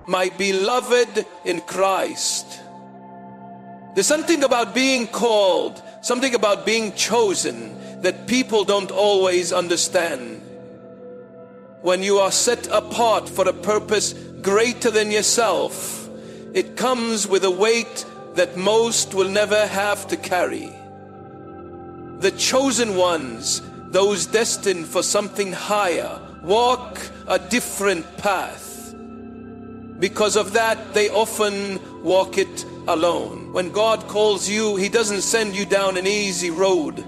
My beloved in Christ. There's something about being called, something about being chosen that people don't always understand. When you are set apart for a purpose greater than yourself, it comes with a weight that most will never have to carry. The chosen ones, those destined for something higher, walk a different path. Because of that, they often walk it alone. When God calls you, He doesn't send you down an easy road.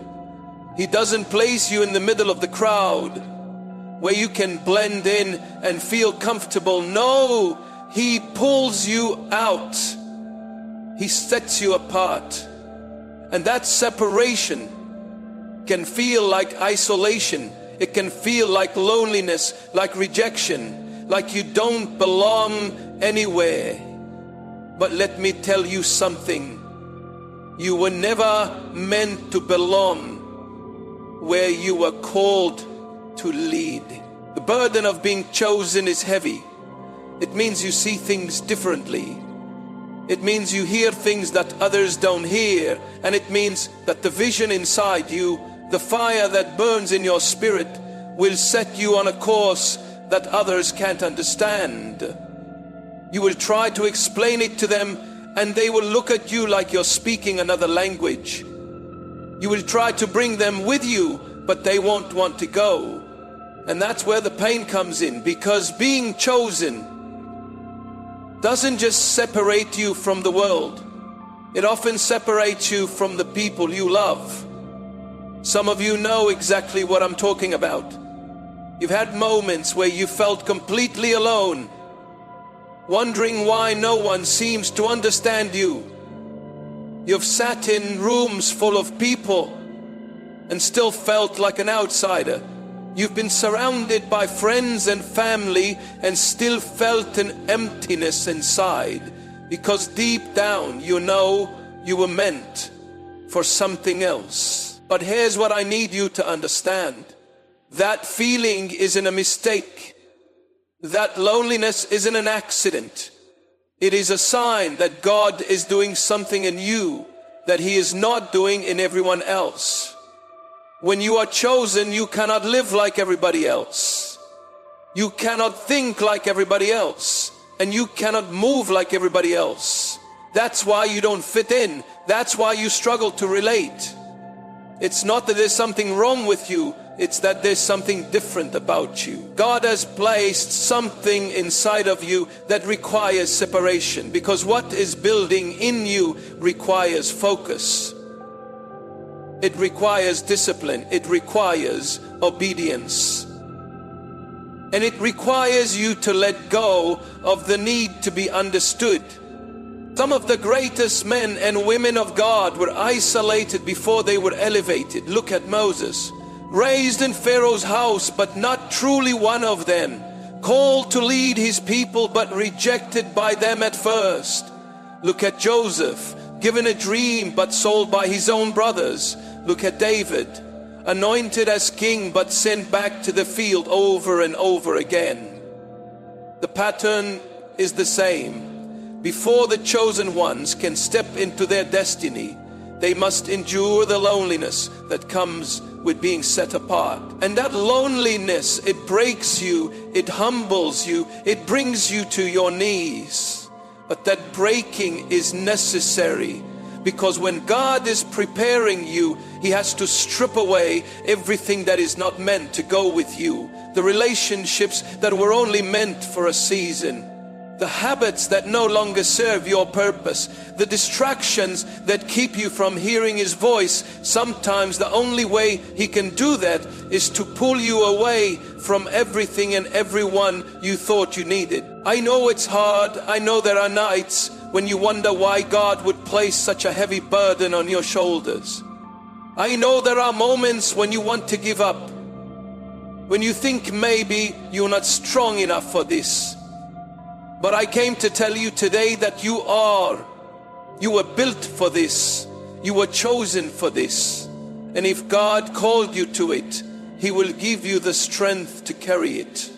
He doesn't place you in the middle of the crowd where you can blend in and feel comfortable. No, He pulls you out. He sets you apart. And that separation can feel like isolation. It can feel like loneliness, like rejection, like you don't belong anywhere. But let me tell you something. You were never meant to belong where you were called to lead. The burden of being chosen is heavy. It means you see things differently. It means you hear things that others don't hear. And it means that the vision inside you, the fire that burns in your spirit, will set you on a course that others can't understand. You will try to explain it to them, and they will look at you like you're speaking another language. You will try to bring them with you, but they won't want to go. And that's where the pain comes in, because being chosen doesn't just separate you from the world. It often separates you from the people you love. Some of you know exactly what I'm talking about. You've had moments where you felt completely alone, wondering why no one seems to understand you. You've sat in rooms full of people and still felt like an outsider. You've been surrounded by friends and family and still felt an emptiness inside, because deep down you know you were meant for something else. But here's what I need you to understand. That feeling isn't a mistake. That loneliness isn't an accident. It is a sign that God is doing something in you that He is not doing in everyone else. When you are chosen, you cannot live like everybody else. You cannot think like everybody else. And you cannot move like everybody else. That's why you don't fit in. That's why you struggle to relate. It's not that there's something wrong with you. It's that there's something different about you. God has placed something inside of you that requires separation, because what is building in you requires focus. It requires discipline. It requires obedience. And it requires you to let go of the need to be understood. Some of the greatest men and women of God were isolated before they were elevated. Look at Moses. Raised in Pharaoh's house, but not truly one of them. Called to lead his people, but rejected by them at first. Look at Joseph. Given a dream, but sold by his own brothers. Look at David. Anointed as king, but sent back to the field over and over again. The pattern is the same. Before the chosen ones can step into their destiny, they must endure the loneliness that comes with being set apart. And that loneliness, it breaks you, it humbles you, it brings you to your knees. But that breaking is necessary, because when God is preparing you, He has to strip away everything that is not meant to go with you. The relationships that were only meant for a season. The habits that no longer serve your purpose. The distractions that keep you from hearing His voice. Sometimes the only way He can do that is to pull you away from everything and everyone you thought you needed. I know it's hard. I know there are nights when you wonder why God would place such a heavy burden on your shoulders. I know there are moments when you want to give up. When you think maybe you're not strong enough for this. But I came to tell you today that you are. You were built for this. You were chosen for this. And if God called you to it, He will give you the strength to carry it.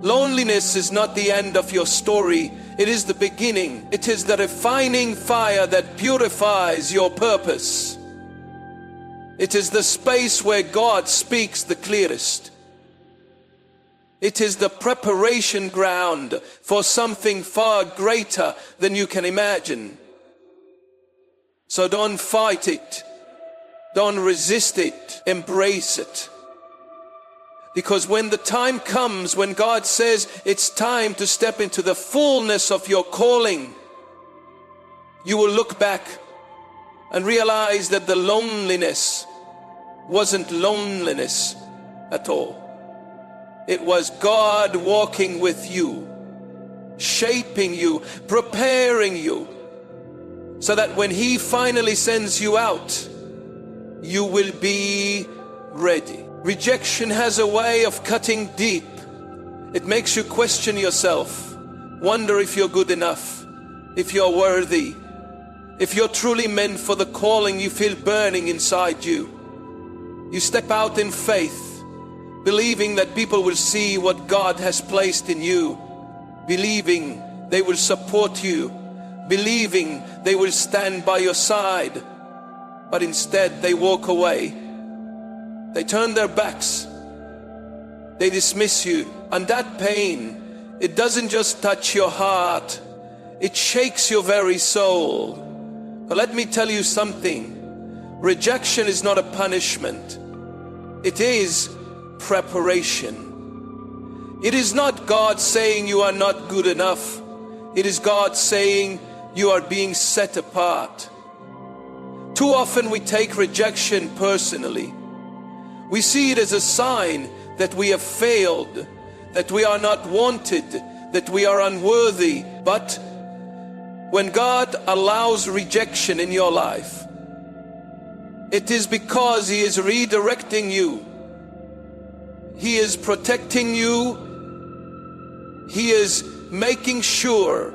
Loneliness is not the end of your story. It is the beginning. It is the refining fire that purifies your purpose. It is the space where God speaks the clearest. It is the preparation ground for something far greater than you can imagine. So don't fight it. Don't resist it. Embrace it. Because when the time comes, when God says it's time to step into the fullness of your calling, you will look back and realize that the loneliness wasn't loneliness at all. It was God walking with you, shaping you, preparing you, so that when He finally sends you out, you will be ready. Rejection has a way of cutting deep. It makes you question yourself, wonder if you're good enough, if you're worthy, if you're truly meant for the calling you feel burning inside you. You step out in faith, believing that people will see what God has placed in you, believing they will support you, believing they will stand by your side. But instead they walk away. They turn their backs. They dismiss you. And that pain, it doesn't just touch your heart, it shakes your very soul. But let me tell you something. Rejection is not a punishment. It is preparation. It is not God saying you are not good enough. It is God saying you are being set apart. Too often we take rejection personally. We see it as a sign that we have failed, that we are not wanted, that we are unworthy. But when God allows rejection in your life, it is because He is redirecting you. He is protecting you. He is making sure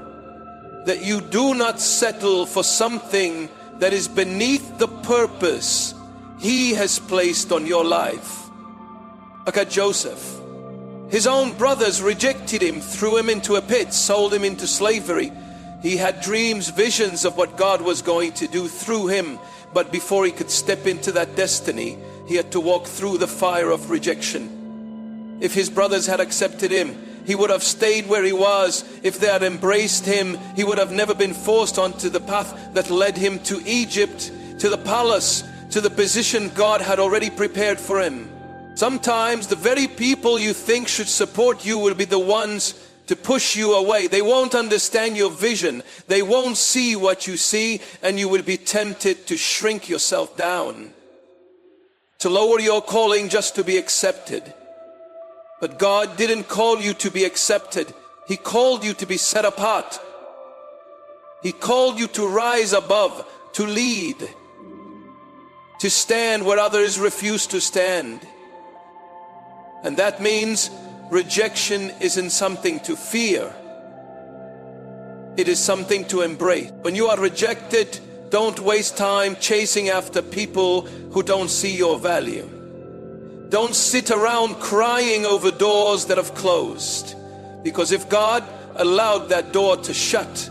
that you do not settle for something that is beneath the purpose He has placed on your life. Look at Joseph. His own brothers rejected him, threw him into a pit, sold him into slavery. He had dreams, visions of what God was going to do through him. But before he could step into that destiny, he had to walk through the fire of rejection. If his brothers had accepted him, he would have stayed where he was. If they had embraced him, he would have never been forced onto the path that led him to Egypt, to the palace, to the position God had already prepared for him. Sometimes the very people you think should support you will be the ones to push you away. They won't understand your vision. They won't see what you see, and you will be tempted to shrink yourself down, to lower your calling just to be accepted. But God didn't call you to be accepted. He called you to be set apart. He called you to rise above, to lead, to stand where others refuse to stand. And that means rejection isn't something to fear. It is something to embrace. When you are rejected, don't waste time chasing after people who don't see your value. Don't sit around crying over doors that have closed. Because if God allowed that door to shut,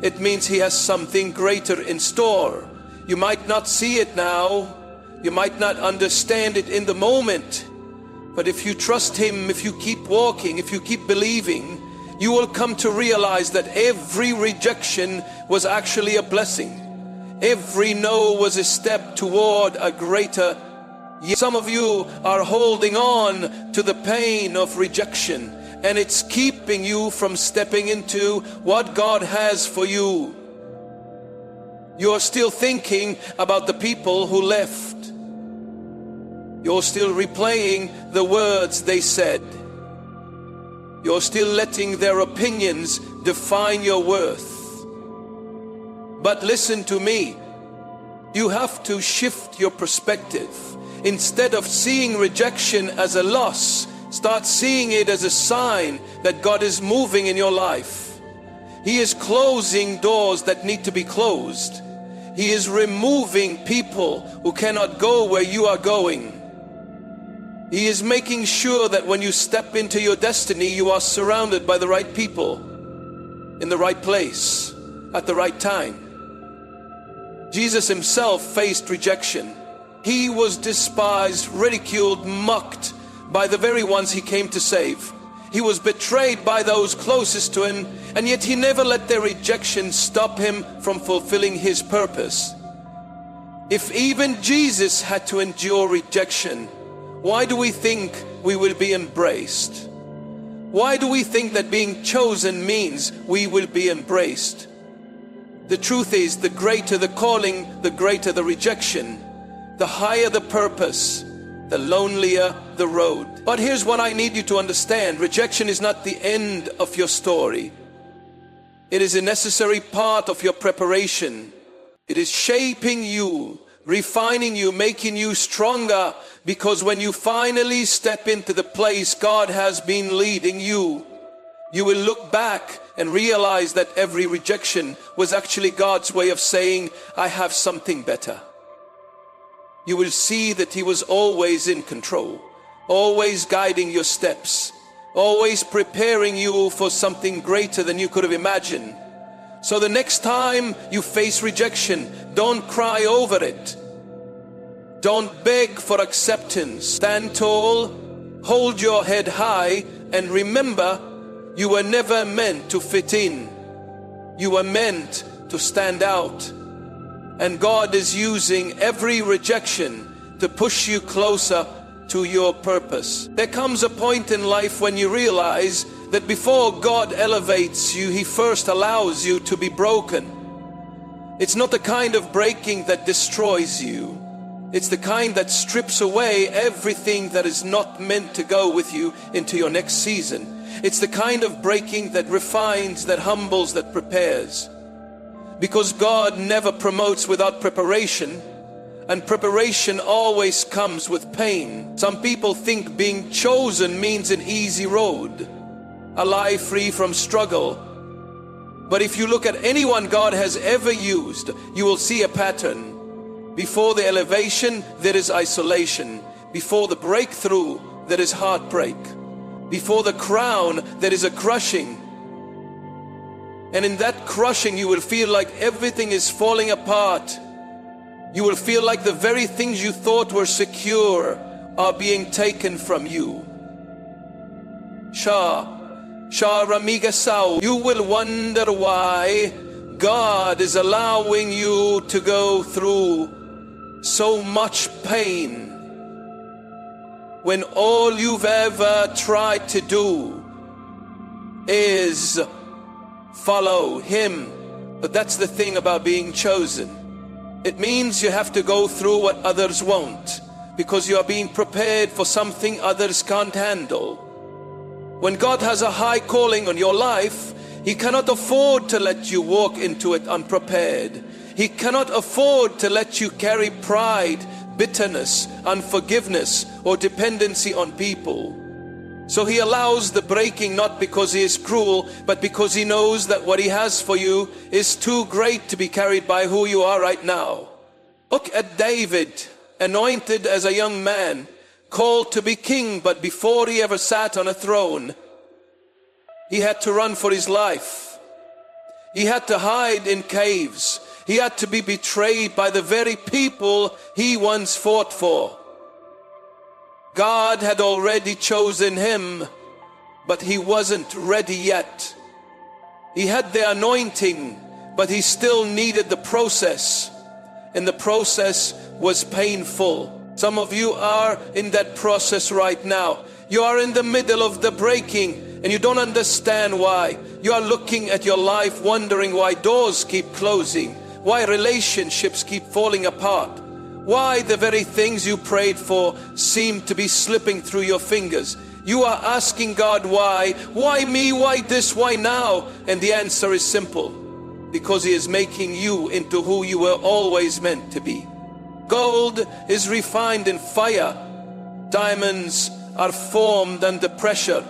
it means He has something greater in store. You might not see it now. You might not understand it in the moment. But if you trust Him, if you keep walking, if you keep believing, you will come to realize that every rejection was actually a blessing. Every no was a step toward a greater. Some of you are holding on to the pain of rejection, and it's keeping you from stepping into what God has for you. You're still thinking about the people who left. You're still replaying the words they said. You're still letting their opinions define your worth. But listen to me. You have to shift your perspective. Instead of seeing rejection as a loss, start seeing it as a sign that God is moving in your life. He is closing doors that need to be closed. He is removing people who cannot go where you are going. He is making sure that when you step into your destiny, you are surrounded by the right people, in the right place, at the right time. Jesus himself faced rejection. He was despised, ridiculed, mocked by the very ones he came to save. He was betrayed by those closest to him, and yet he never let their rejection stop him from fulfilling his purpose. If even Jesus had to endure rejection, why do we think we will be embraced? Why do we think that being chosen means we will be embraced? The truth is, the greater the calling, the greater the rejection. The higher the purpose, the lonelier the road. But here's what I need you to understand. Rejection is not the end of your story. It is a necessary part of your preparation. It is shaping you, refining you, making you stronger, because when you finally step into the place God has been leading you, you will look back and realize that every rejection was actually God's way of saying, I have something better. You will see that He was always in control, always guiding your steps, always preparing you for something greater than you could have imagined. So the next time you face rejection, don't cry over it. Don't beg for acceptance. Stand tall, hold your head high, and remember, you were never meant to fit in. You were meant to stand out. And God is using every rejection to push you closer to your purpose. There comes a point in life when you realize that before God elevates you, He first allows you to be broken. It's not the kind of breaking that destroys you. It's the kind that strips away everything that is not meant to go with you into your next season. It's the kind of breaking that refines, that humbles, that prepares. Because God never promotes without preparation, and preparation always comes with pain. Some people think being chosen means an easy road, a life free from struggle. But if you look at anyone God has ever used, you will see a pattern. Before the elevation, there is isolation. Before the breakthrough, there is heartbreak. Before the crown, there is a crushing. And in that crushing, you will feel like everything is falling apart. You will feel like the very things you thought were secure are being taken from you. You will wonder why God is allowing you to go through so much pain when all you've ever tried to do is follow Him. But that's the thing about being chosen. It means you have to go through what others won't, because you are being prepared for something others can't handle. When God has a high calling on your life, He cannot afford to let you walk into it unprepared. He cannot afford to let you carry pride, bitterness, unforgiveness, or dependency on people. So He allows the breaking, not because He is cruel, but because He knows that what He has for you is too great to be carried by who you are right now. Look at David, anointed as a young man, called to be king, but before he ever sat on a throne, he had to run for his life. He had to hide in caves. He had to be betrayed by the very people he once fought for. God had already chosen him, but he wasn't ready yet. He had the anointing, but he still needed the process. And the process was painful. Some of you are in that process right now. You are in the middle of the breaking and you don't understand why. You are looking at your life wondering why doors keep closing, why relationships keep falling apart, why the very things you prayed for seem to be slipping through your fingers. You are asking God why me, why this, why now? And the answer is simple, because He is making you into who you were always meant to be. Gold is refined in fire. Diamonds are formed under pressure.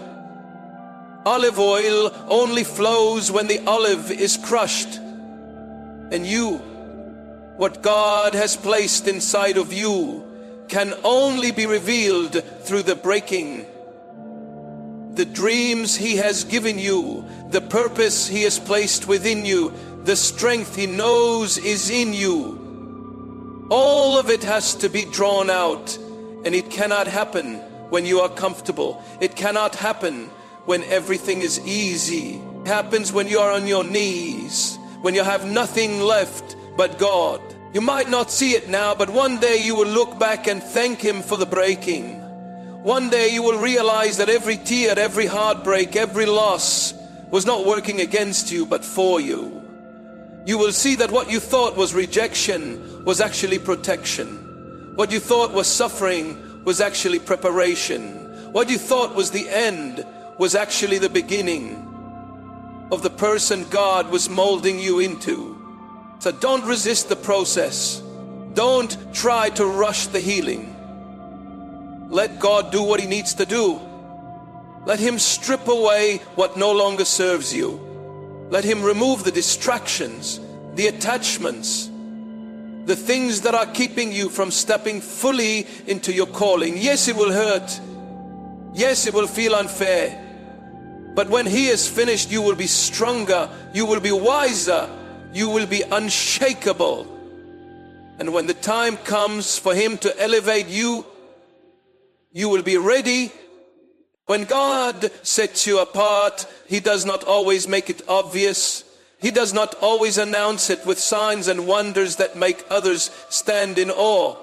Olive oil only flows when the olive is crushed. And you What God has placed inside of you can only be revealed through the breaking. The dreams He has given you, the purpose He has placed within you, the strength He knows is in you, all of it has to be drawn out. And it cannot happen when you are comfortable. It cannot happen when everything is easy. It happens when you are on your knees, when you have nothing left but God. You might not see it now, but one day you will look back and thank Him for the breaking. One day you will realize that every tear, every heartbreak, every loss was not working against you, but for you. You will see that what you thought was rejection was actually protection. What you thought was suffering was actually preparation. What you thought was the end was actually the beginning of the person God was molding you into. So don't resist the process. Don't try to rush the healing. Let God do what He needs to do. Let Him strip away what no longer serves you. Let Him remove the distractions, the attachments, the things that are keeping you from stepping fully into your calling. Yes, it will hurt. Yes, it will feel unfair. But when He is finished, you will be stronger, you will be wiser, you will be unshakable. And when the time comes for Him to elevate you, you will be ready. When God sets you apart, He does not always make it obvious. He does not always announce it with signs and wonders that make others stand in awe.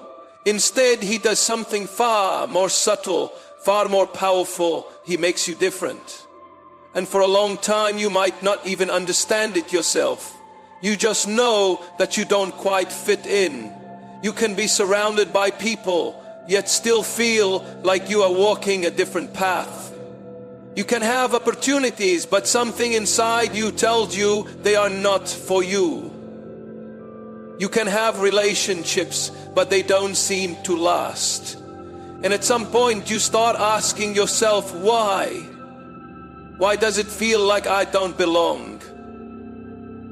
Instead, He does something far more subtle, far more powerful. He makes you different. And for a long time, you might not even understand it yourself. You just know that you don't quite fit in. You can be surrounded by people, yet still feel like you are walking a different path. You can have opportunities, but something inside you tells you they are not for you. You can have relationships, but they don't seem to last. And at some point you start asking yourself, why? Why does it feel like I don't belong?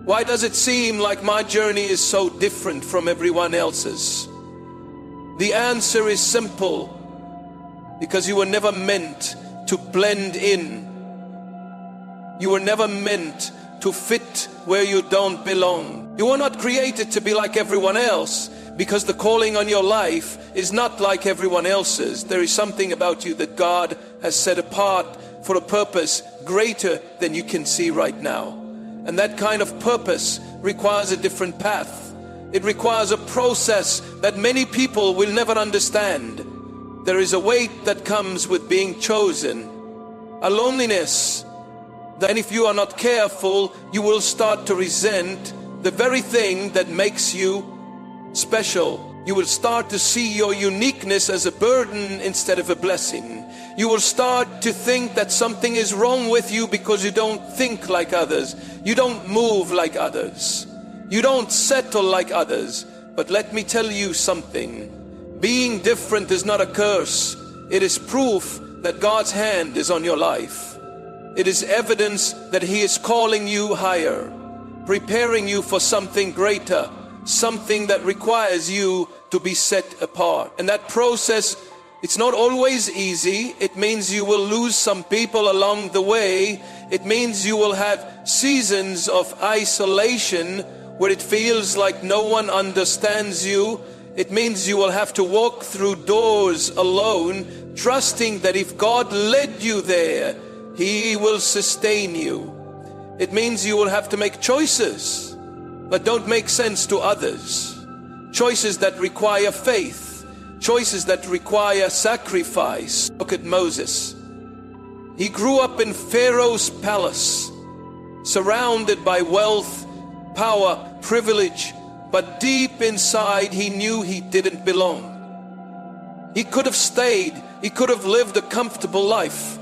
Why does it seem like my journey is so different from everyone else's? The answer is simple. Because you were never meant to blend in. You were never meant to fit where you don't belong. You were not created to be like everyone else, because the calling on your life is not like everyone else's. There is something about you that God has set apart for a purpose greater than you can see right now. And that kind of purpose requires a different path. It requires a process that many people will never understand. There is a weight that comes with being chosen, a loneliness that if you are not careful, you will start to resent the very thing that makes you special. You will start to see your uniqueness as a burden instead of a blessing. You will start to think that something is wrong with you because you don't think like others. You don't move like others. You don't settle like others. But let me tell you something. Being different is not a curse. It is proof that God's hand is on your life. It is evidence that He is calling you higher, preparing you for something greater, something that requires you to be set apart. And that process, it's not always easy. It means you will lose some people along the way. It means you will have seasons of isolation where it feels like no one understands you. It means you will have to walk through doors alone, trusting that if God led you there, He will sustain you. It means you will have to make choices that don't make sense to others. Choices that require faith. Choices that require sacrifice. Look at Moses. He grew up in Pharaoh's palace, surrounded by wealth, power, privilege. But deep inside, he knew he didn't belong. He could have stayed. He could have lived a comfortable life.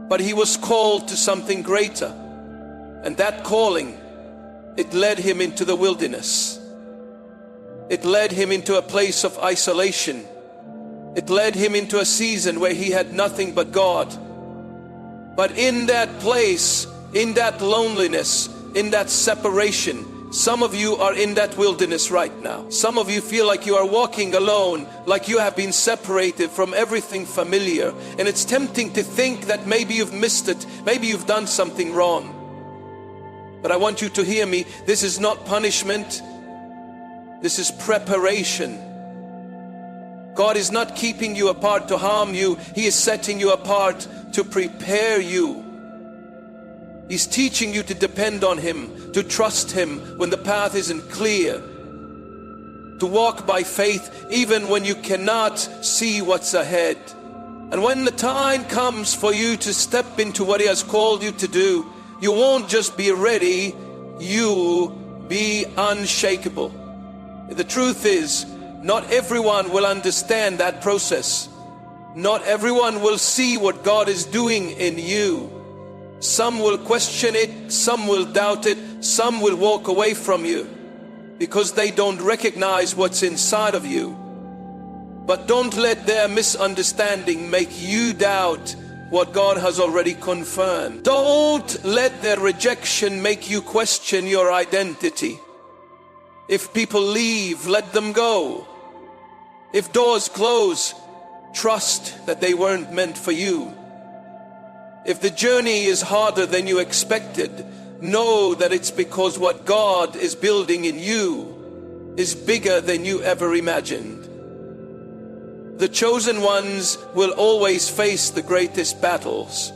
But he was called to something greater. And that calling, it led him into the wilderness. It led him into a place of isolation. It led him into a season where he had nothing but God. But in that place, in that loneliness, in that separation, Some of you are in that wilderness right now. Some of you feel like you are walking alone, like you have been separated from everything familiar. And it's tempting to think that maybe you've missed it, maybe you've done something wrong. But I want you to hear me. This is not punishment. This is preparation. God is not keeping you apart to harm you. He is setting you apart to prepare you. He's teaching you to depend on Him, to trust Him when the path isn't clear, to walk by faith even when you cannot see what's ahead. And when the time comes for you to step into what He has called you to do, you won't just be ready, you be unshakable. The truth is, not everyone will understand that process. Not everyone will see what God is doing in you. Some will question it, some will doubt it, some will walk away from you because they don't recognize what's inside of you. But don't let their misunderstanding make you doubt what God has already confirmed. Don't let their rejection make you question your identity. If people leave, let them go. If doors close, trust that they weren't meant for you. If the journey is harder than you expected, know that it's because what God is building in you is bigger than you ever imagined. The chosen ones will always face the greatest battles.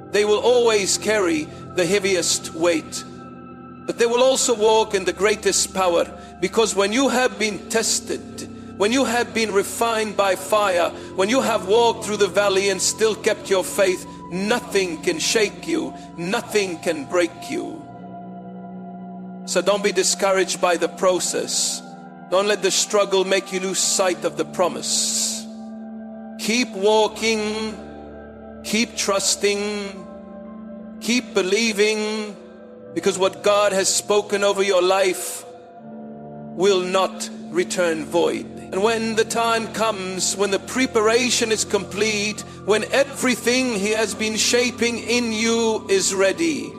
They will always carry the heaviest weight. But they will also walk in the greatest power, because when you have been tested, when you have been refined by fire, when you have walked through the valley and still kept your faith, nothing can shake you, nothing can break you. So don't be discouraged by the process. Don't let the struggle make you lose sight of the promise. Keep walking, keep trusting, keep believing, because what God has spoken over your life will not return void. And when the time comes, when the preparation is complete, when everything He has been shaping in you is ready,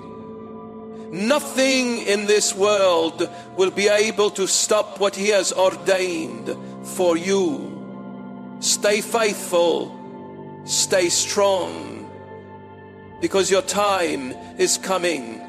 nothing in this world will be able to stop what He has ordained for you. Stay faithful, stay strong, because your time is coming.